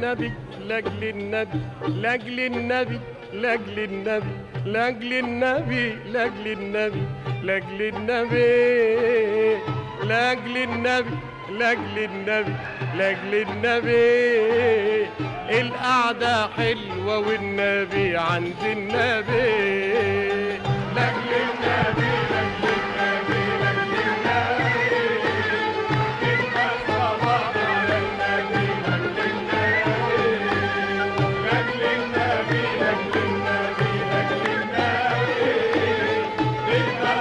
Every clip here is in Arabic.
النبي لاجل النبي لاجل النبي لاجل النبي لاجل النبي لاجل النبي لاجل النبي لاجل النبي لاجل النبي لاجل النبي القعدة حلوة والنبي عند النبي لاجل النبي لاجل النبي لاجل النبي الصلاة على النبي لاجل النبي لاجل النبي لاجل النبي لاجل النبي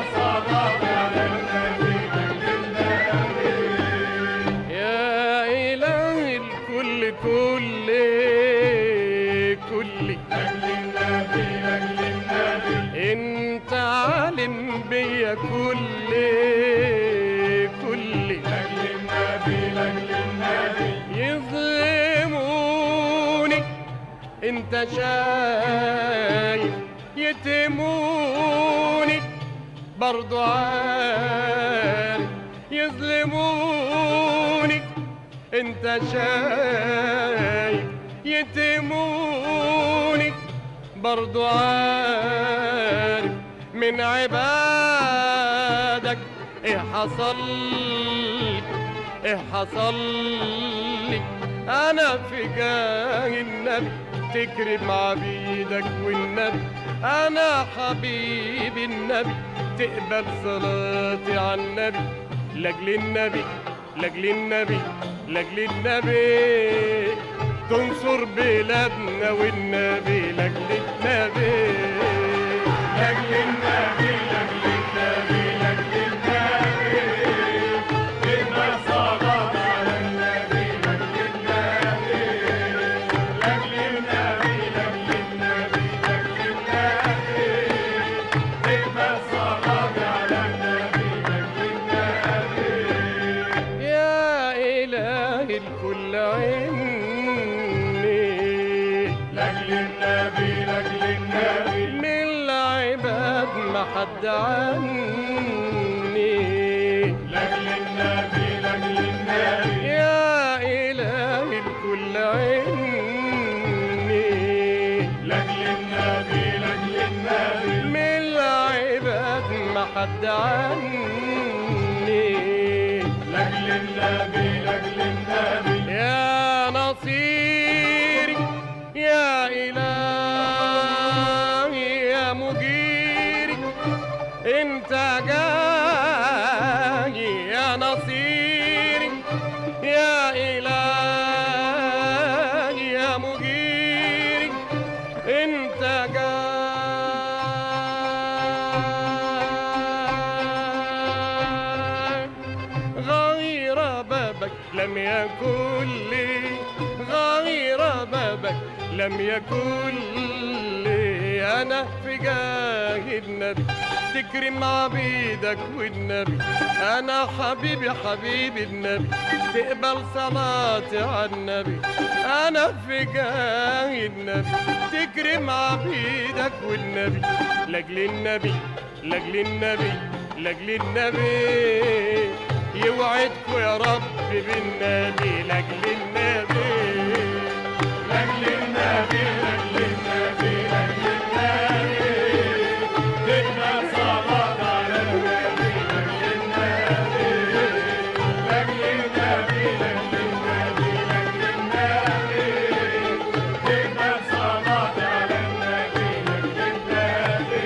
الصلاة على النبي لاجل النبي يا إله الكل كل لاجل النبي لاجل النبي انت عالم بيا كل لاجل النبي لاجل النبي يظلموني انت شايف يتموني برضو عارف يظلموني انت شايف يتموني برضو عارف من عبادك ايه حصل ايه حصل لي انا في جاه النبي تكرم عبيدك والنبي انا حبيب النبي تقبل صلاتي على النبي لاجل النبي لاجل النبي لاجل النبي تنصر بلادنا والنبي لاجل النبي لاجل النبي لاجل النبي لاجل النبي إنا صلاة على النبي لاجل النبي لاجل النبي لاجل النبي لاجل النبي إنا صلاة على النبي لاجل النبي يا إله الكل عيني لاجل النبي لاجل النبي من العباد ما حد عني لاجل النبي لاجل النبي يا إله الكل عيني لاجل النبي لاجل النبي من العباد ما حد عني لاجل النبي لاجل النبي يا نصيري يا إلهي يا مجيري انت جاي يا نصيري يا إلهي يا مجيري انت جاي غير بابك لم يكن لي غير بابك لم يكن لي أنا في جاه النبي تكرم عبيدك والنبي أنا حبيبي حبيب النبي تقبل صلاتي على النبي أنا في جاه النبي تكرم عبيدك والنبي لاجل النبي لاجل النبي لاجل النبي يوعدكوا يا رب بالنبي لاجل النبي لاجل النبي لاجل النبي لاجل النبي تبقى صلاة على النبي لاجل النبي لاجل النبي لاجل النبي لاجل النبي تبقى صلاة على النبي لاجل النبي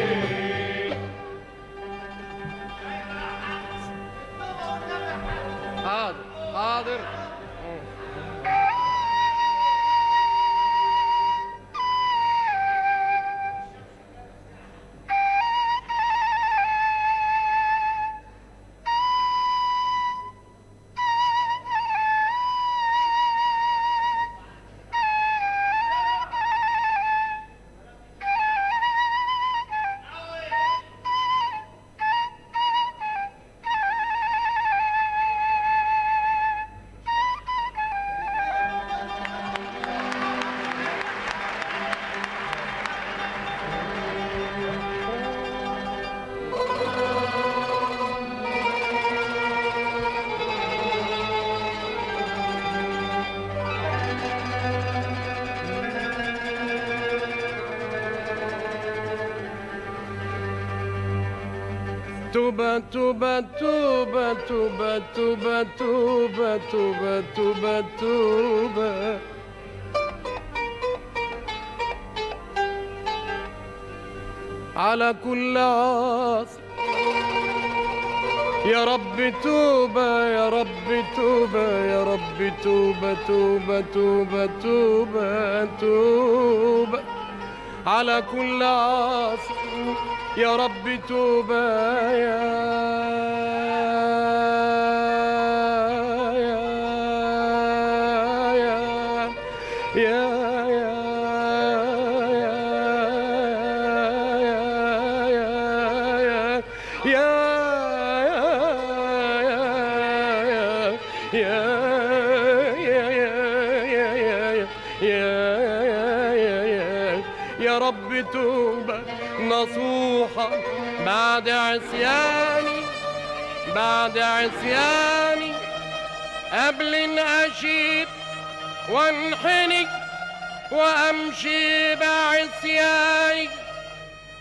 حاضر حاضر توبة توبة توبة توبة توبة توبة توبة توبة توبة على كل عاصي. يا رب توبة يا رب توبة يا رب توبة توبة توبة توبة توبة على كل عاصي. يا رب توبة يا رب توبة نصوحة بعد عصياني بعد عصياني قبل ان اشيب وانحني وامشي بعصياني.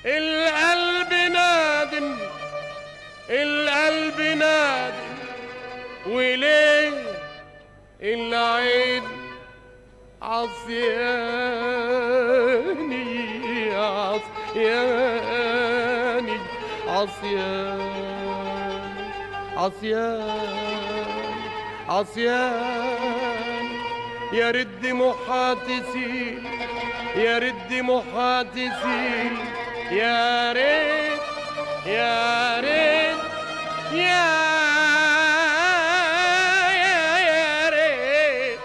القلب نادم القلب نادم وليه العين عصياني عصياني عصياني عصياني عصياني. يا رد محاتسين يا رد محاتسين يا ريت يا ريت يا ريت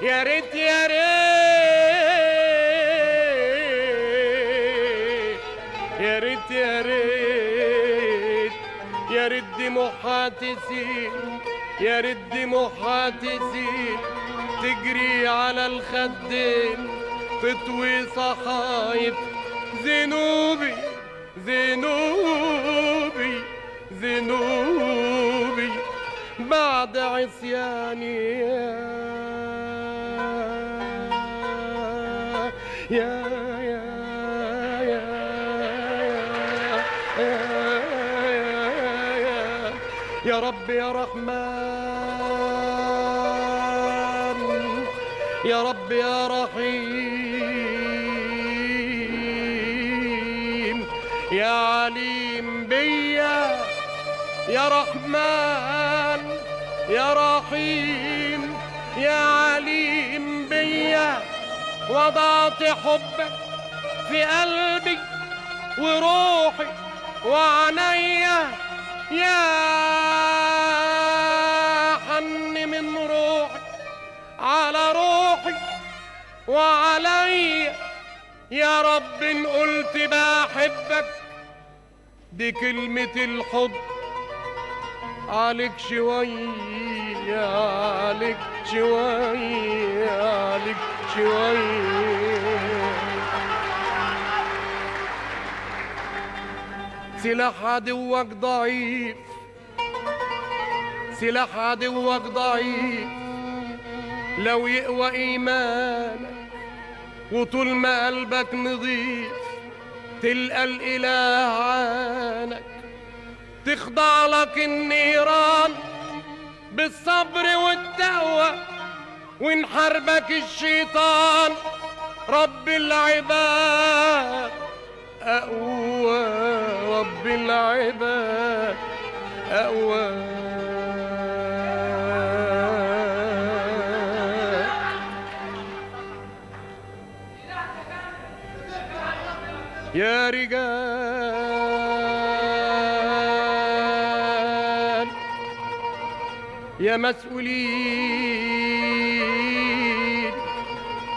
يا ريت يا ريت يا ريت يا ريت يا رد محاتسين يا رد محاتسين تجري على الخدين تطوي صحايف ذنوبي ذنوبي ذنوبي بعد عصياني. يا يا يا يا رب يا رحمن يا رب يا رحيم يا عليم بيا يا رحمن يا رحيم يا عليم بيا. وضعت حبك في قلبي وروحي وعنيا يا حن من روحي على روحي وعليا. يا رب ان قلت بحبك دي كلمة الحب عليك شوية عليك شوية عليك شوية. سلاح عدوك ضعيف سلاح عدوك ضعيف لو يقوى ايمانك وطول ما قلبك نظيف تلقى الاله عانك. تخضع لك النيران بالصبر والتقوى ونحاربك الشيطان رب العباد أقوى رب العباد أقوى. يا رجال يا مسؤولين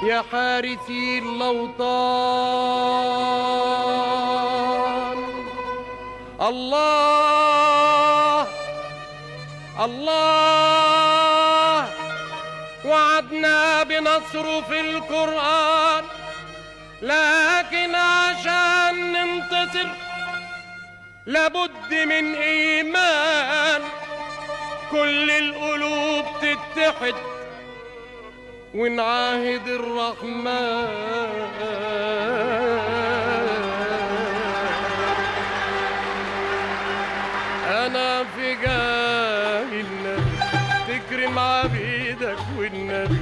يا حارسي الأوطان. الله الله وعدنا بنصره في القرآن لكن عشان ننتصر لابد من إيمان كل القلوب تتحد ونعاهد الرحمن. مع بيدك والنبي،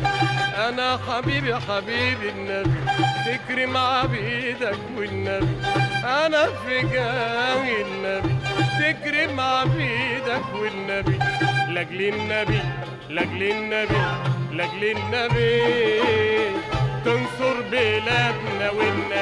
انا حبيبي حبيبي النبي، فكري مع بيدك والنبي، انا في جاي النبي، فكري مع بيدك والنبي، لاجل النبي لاجل النبي لاجل النبي، تنصر بلادنا والنبي